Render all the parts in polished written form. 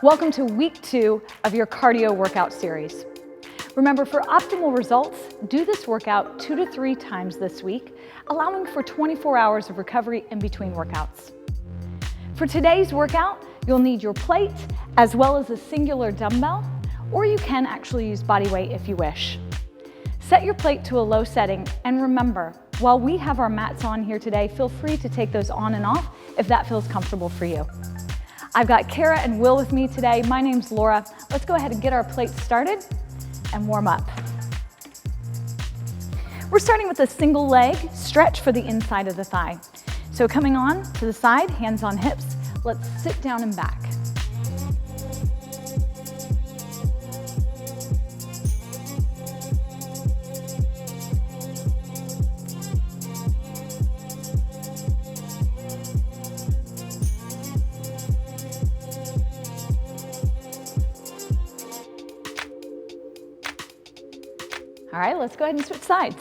Welcome to week 2 of your cardio workout series. Remember, for optimal results, do this workout 2 to 3 times this week, allowing for 24 hours of recovery in between workouts. For today's workout, you'll need your plate as well as a singular dumbbell, or you can actually use body weight if you wish. Set your plate to a low setting, and remember, while we have our mats on here today, feel free to take those on and off if that feels comfortable for you. I've got Kara and Will with me today. My name's Laura. Let's go ahead and get our plates started and warm up. We're starting with a single leg stretch for the inside of the thigh. So coming on to the side, hands on hips, let's sit down and back. All right, let's go ahead and switch sides.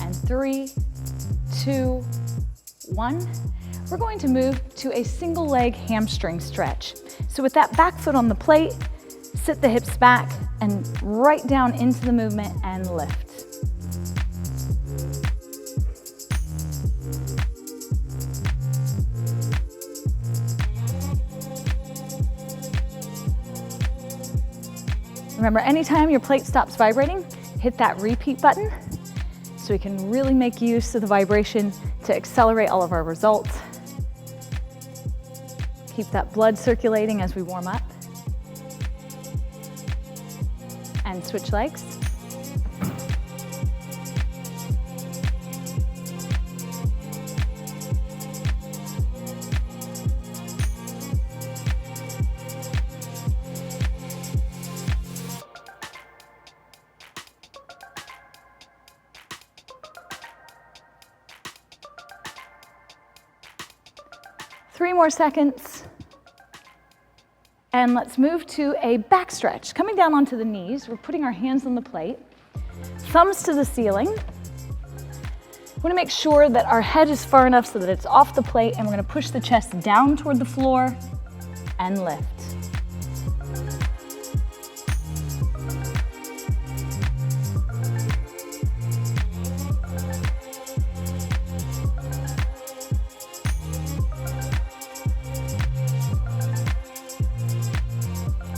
And 3, 2, 1. We're going to move to a single leg hamstring stretch. So with that back foot on the plate, sit the hips back and right down into the movement and lift. Remember, anytime your plate stops vibrating, hit that repeat button so we can really make use of the vibration to accelerate all of our results. Keep that blood circulating as we warm up. And switch legs. Three more seconds. And let's move to a back stretch. Coming down onto the knees, we're putting our hands on the plate, thumbs to the ceiling. We want to make sure that our head is far enough so that it's off the plate, and we're going to push the chest down toward the floor and lift.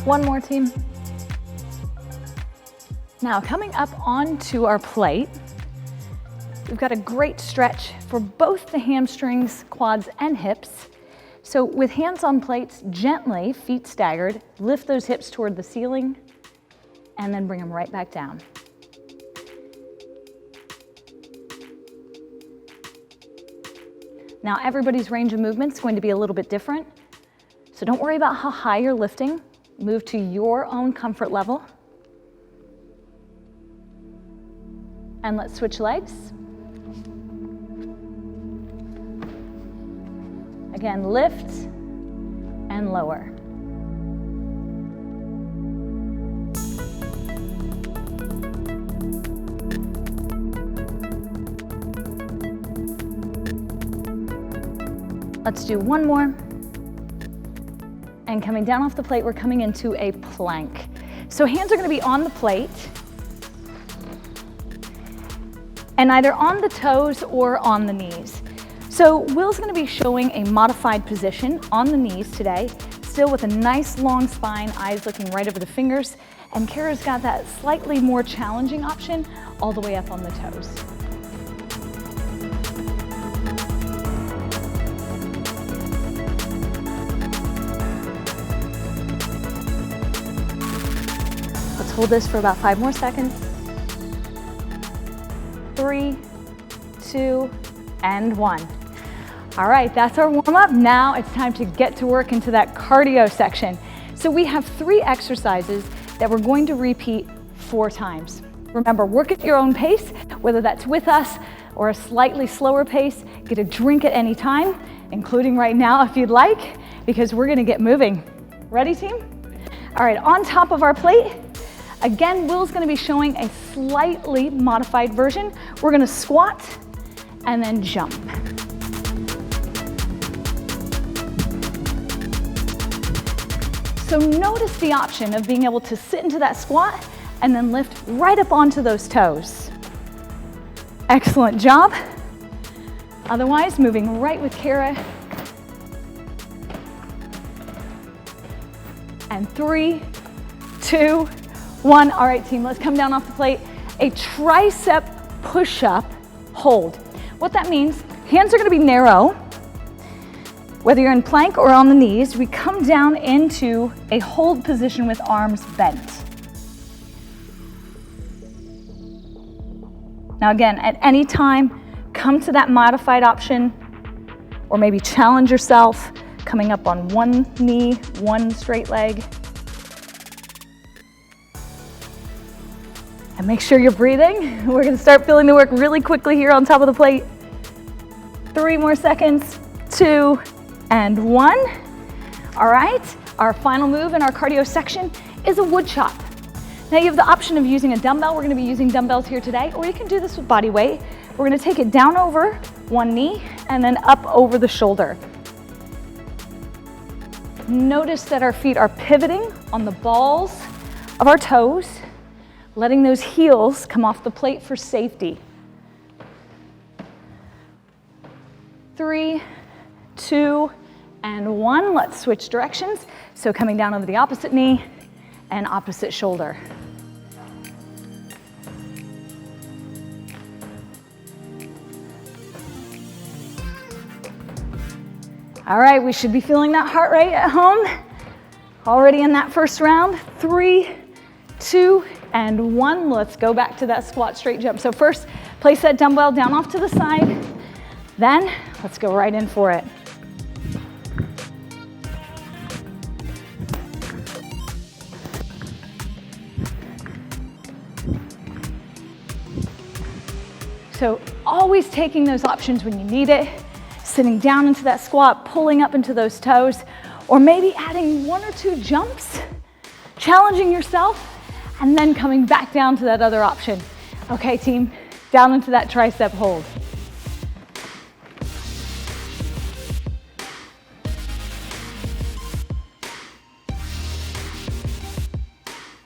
One more, team. Now, coming up onto our plate, we've got a great stretch for both the hamstrings, quads, and hips. So with hands on plates, gently, feet staggered, lift those hips toward the ceiling, and then bring them right back down. Now, everybody's range of movement is going to be a little bit different, so don't worry about how high you're lifting. Move to your own comfort level. And let's switch legs. Again, lift and lower. Let's do one more. And coming down off the plate, we're coming into a plank. So hands are going to be on the plate and either on the toes or on the knees. So Will's going to be showing a modified position on the knees today, still with a nice long spine, eyes looking right over the fingers, and Kara's got that slightly more challenging option all the way up on the toes. Hold this for about 5 more seconds. 3, 2, and 1. All right, that's our warm up. Now it's time to get to work into that cardio section. So we have 3 exercises that we're going to repeat 4 times. Remember, work at your own pace, whether that's with us or a slightly slower pace. Get a drink at any time, including right now if you'd like, because we're gonna get moving. Ready, team? All right, on top of our plate, again, Will's gonna be showing a slightly modified version. We're gonna squat and then jump. So notice the option of being able to sit into that squat and then lift right up onto those toes. Excellent job. Otherwise, moving right with Kara. And 3, 2, 1. All right, team, let's come down off the plate. A tricep push-up hold. What that means, hands are gonna be narrow. Whether you're in plank or on the knees, we come down into a hold position with arms bent. Now again, at any time, come to that modified option, or maybe challenge yourself, coming up on one knee, one straight leg. And make sure you're breathing. We're gonna start feeling the work really quickly here on top of the plate. 3 more seconds, 2, and 1. All right, our final move in our cardio section is a wood chop. Now you have the option of using a dumbbell. We're gonna be using dumbbells here today, or you can do this with body weight. We're gonna take it down over one knee and then up over the shoulder. Notice that our feet are pivoting on the balls of our toes, letting those heels come off the plate for safety. 3, 2, and 1. Let's switch directions. So coming down over the opposite knee and opposite shoulder. All right, we should be feeling that heart rate at home. Already in that first round. 3, 2, and 1. Let's go back to that squat straight jump. So first, place that dumbbell down off to the side. Then, let's go right in for it. So always taking those options when you need it, sitting down into that squat, pulling up into those toes, or maybe adding 1 or 2 jumps, challenging yourself, and then coming back down to that other option. Okay, team, down into that tricep hold.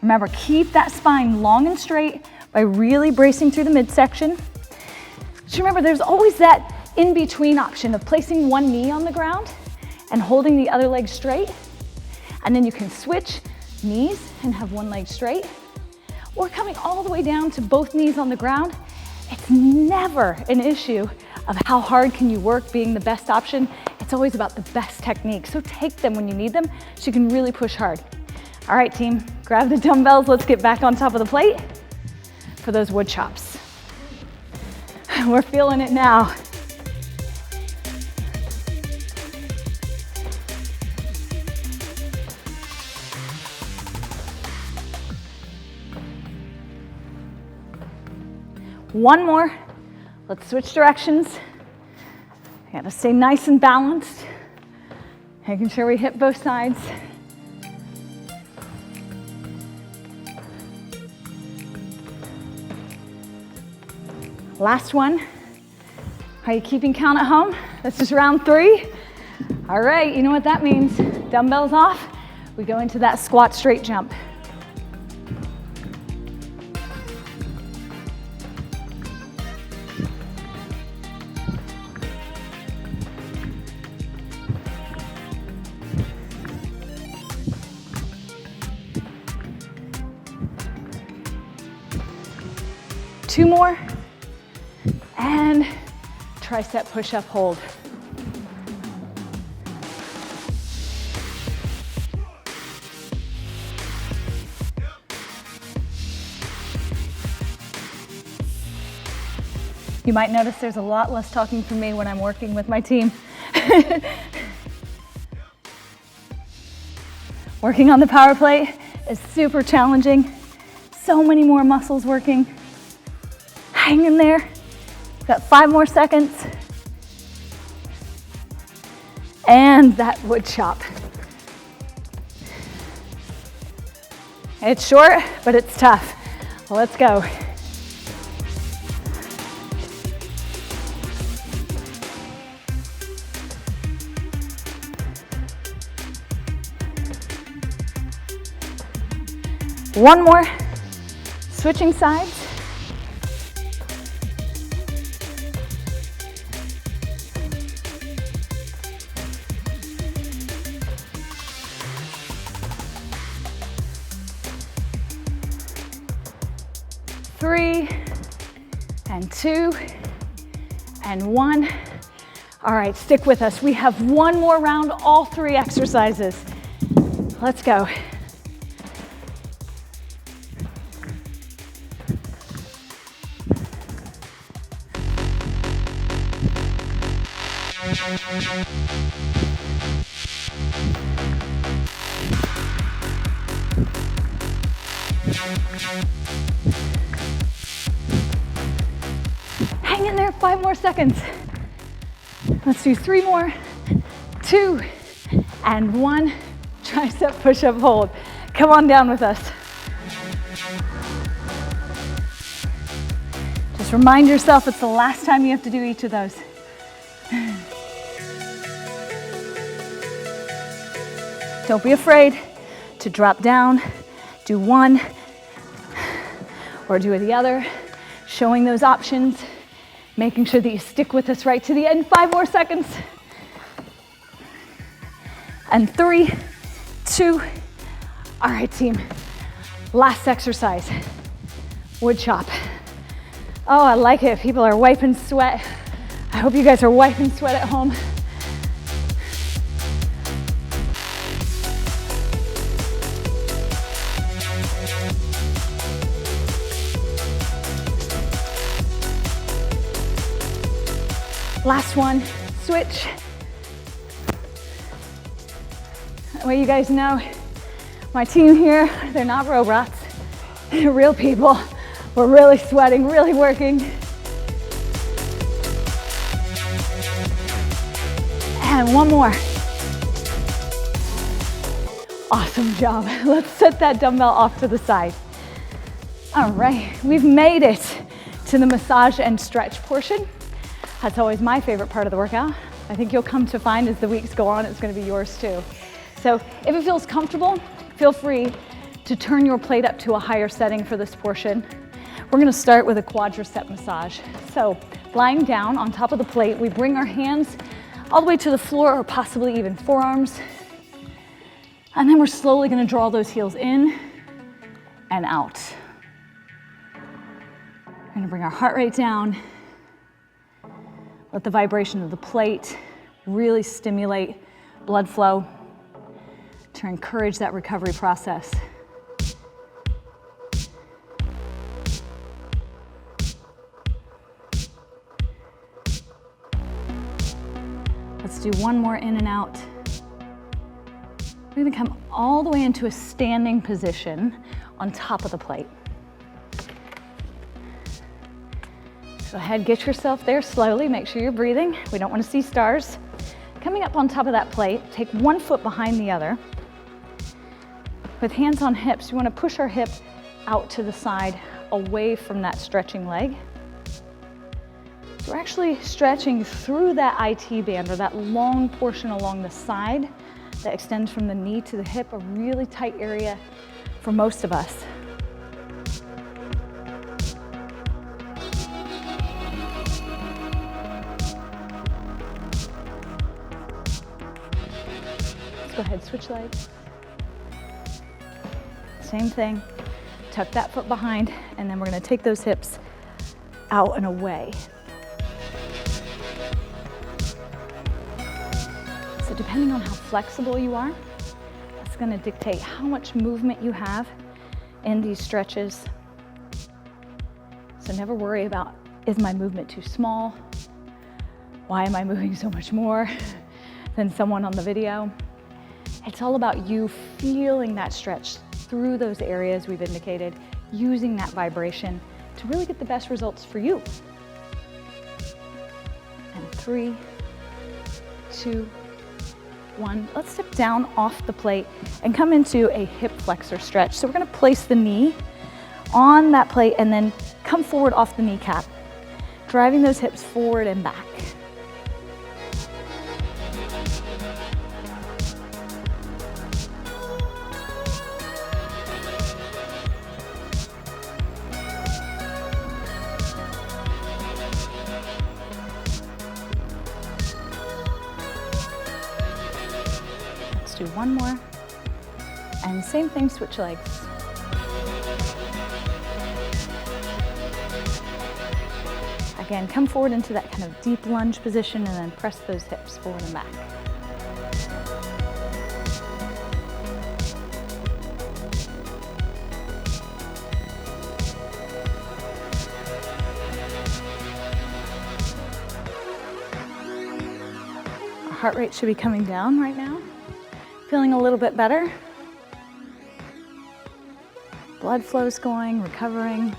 Remember, keep that spine long and straight by really bracing through the midsection. Just remember, there's always that in-between option of placing one knee on the ground and holding the other leg straight. And then you can switch knees and have one leg straight, or coming all the way down to both knees on the ground. It's never an issue of how hard can you work being the best option. It's always about the best technique. So take them when you need them so you can really push hard. All right, team, grab the dumbbells. Let's get back on top of the plate for those wood chops. We're feeling it now. One more. Let's switch directions. You gotta stay nice and balanced, making sure we hit both sides. Last one. Are you keeping count at home? This is round 3. All right, you know what that means. Dumbbells off. We go into that squat straight jump. Two more. And tricep push-up hold. You might notice there's a lot less talking from me when I'm working with my team. Working on the power plate is super challenging. So many more muscles working. Hang in there. Got 5 more seconds. And that wood chop. It's short, but it's tough. Let's go. One more. Switching sides. Three, and 2, and 1. All right, stick with us. We have one more round, all 3 exercises. Let's go. Hang in there, 5 more seconds. Let's do 3 more, 2, and 1. Tricep push-up hold. Come on down with us. Just remind yourself it's the last time you have to do each of those. Don't be afraid to drop down, do one, or do the other, showing those options, making sure that you stick with us right to the end. 5 more seconds. And 3, 2, all right, team. Last exercise, wood chop. Oh, I like it. People are wiping sweat. I hope you guys are wiping sweat at home. Last one, switch. That way you guys know, my team here, they're not robots. They're real people. We're really sweating, really working. And one more. Awesome job. Let's set that dumbbell off to the side. All right, we've made it to the massage and stretch portion. That's always my favorite part of the workout. I think you'll come to find as the weeks go on, it's gonna be yours too. So if it feels comfortable, feel free to turn your plate up to a higher setting for this portion. We're gonna start with a quadricep massage. So lying down on top of the plate, we bring our hands all the way to the floor or possibly even forearms. And then we're slowly gonna draw those heels in and out. We're gonna bring our heart rate down. Let the vibration of the plate really stimulate blood flow to encourage that recovery process. Let's do one more in and out. We're gonna come all the way into a standing position on top of the plate. Go ahead, get yourself there slowly. Make sure you're breathing. We don't want to see stars. Coming up on top of that plate, take one foot behind the other. With hands on hips, you want to push our hip out to the side, away from that stretching leg. So we're actually stretching through that IT band, or that long portion along the side that extends from the knee to the hip, a really tight area for most of us. Go ahead, switch legs. Same thing. Tuck that foot behind, and then we're going to take those hips out and away. So depending on how flexible you are, that's going to dictate how much movement you have in these stretches. So never worry about, is my movement too small? Why am I moving so much more than someone on the video? It's all about you feeling that stretch through those areas we've indicated, using that vibration to really get the best results for you. And 3, 2, 1. Let's step down off the plate and come into a hip flexor stretch. So we're going to place the knee on that plate and then come forward off the kneecap, driving those hips forward and back. Let's do one more. And same thing, switch legs. Again, come forward into that kind of deep lunge position and then press those hips forward and back. Our heart rate should be coming down right now. Feeling a little bit better. Blood flow's going, recovering.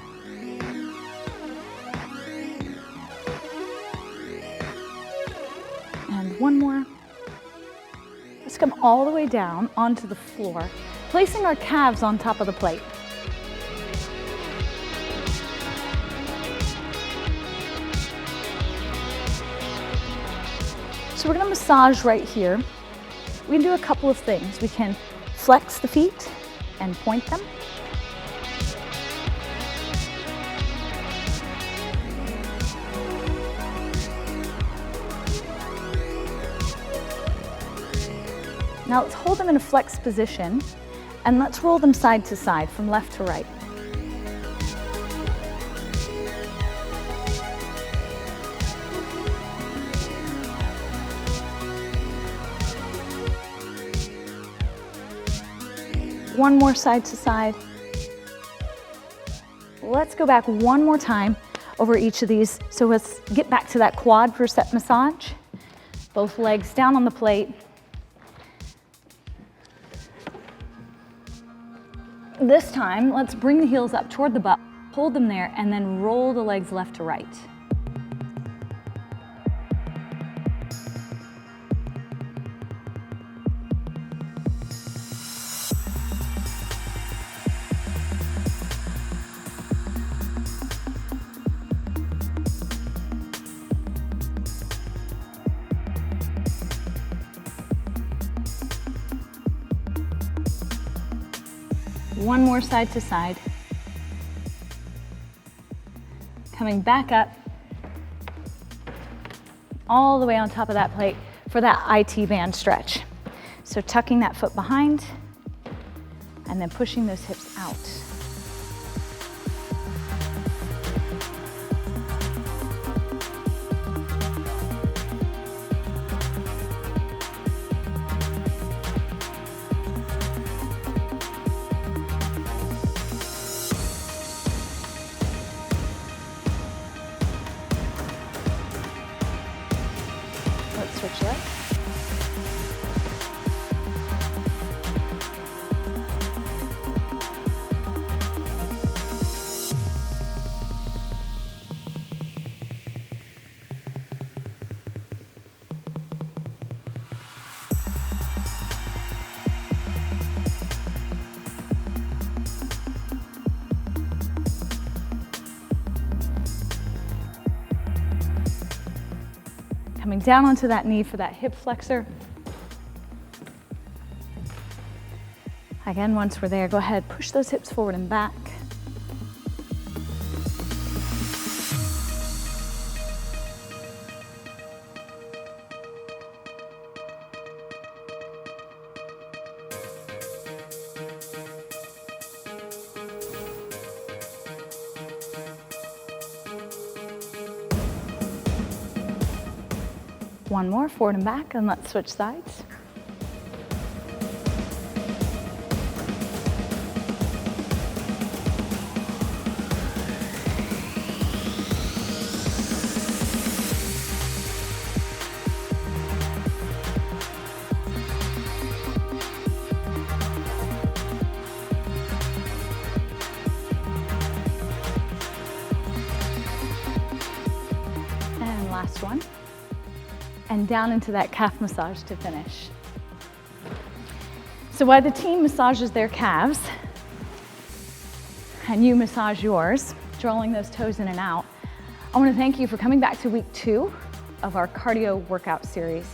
And one more. Let's come all the way down onto the floor, placing our calves on top of the plate. So we're going to massage right here. We can do a couple of things. We can flex the feet and point them. Now let's hold them in a flex position and let's roll them side to side from left to right. One more side to side. Let's go back one more time over each of these. So let's get back to that quadricep massage. Both legs down on the plate. This time, let's bring the heels up toward the butt, hold them there, and then roll the legs left to right. One more side to side. Coming back up, all the way on top of that plate for that IT band stretch. So tucking that foot behind and then pushing those hips out. Switch legs. Coming down onto that knee for that hip flexor. Again, once we're there, go ahead, push those hips forward and back. One more, forward and back, and let's switch sides. last one. And down into that calf massage to finish. So while the team massages their calves, and you massage yours, drawing those toes in and out, I want to thank you for coming back to week 2 of our cardio workout series.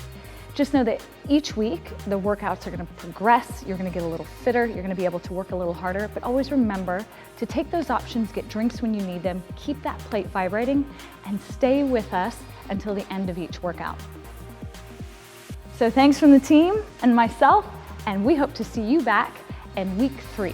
Just know that each week the workouts are going to progress, you're going to get a little fitter, you're going to be able to work a little harder, but always remember to take those options, get drinks when you need them, keep that plate vibrating, and stay with us until the end of each workout. So thanks from the team and myself, and we hope to see you back in week 3.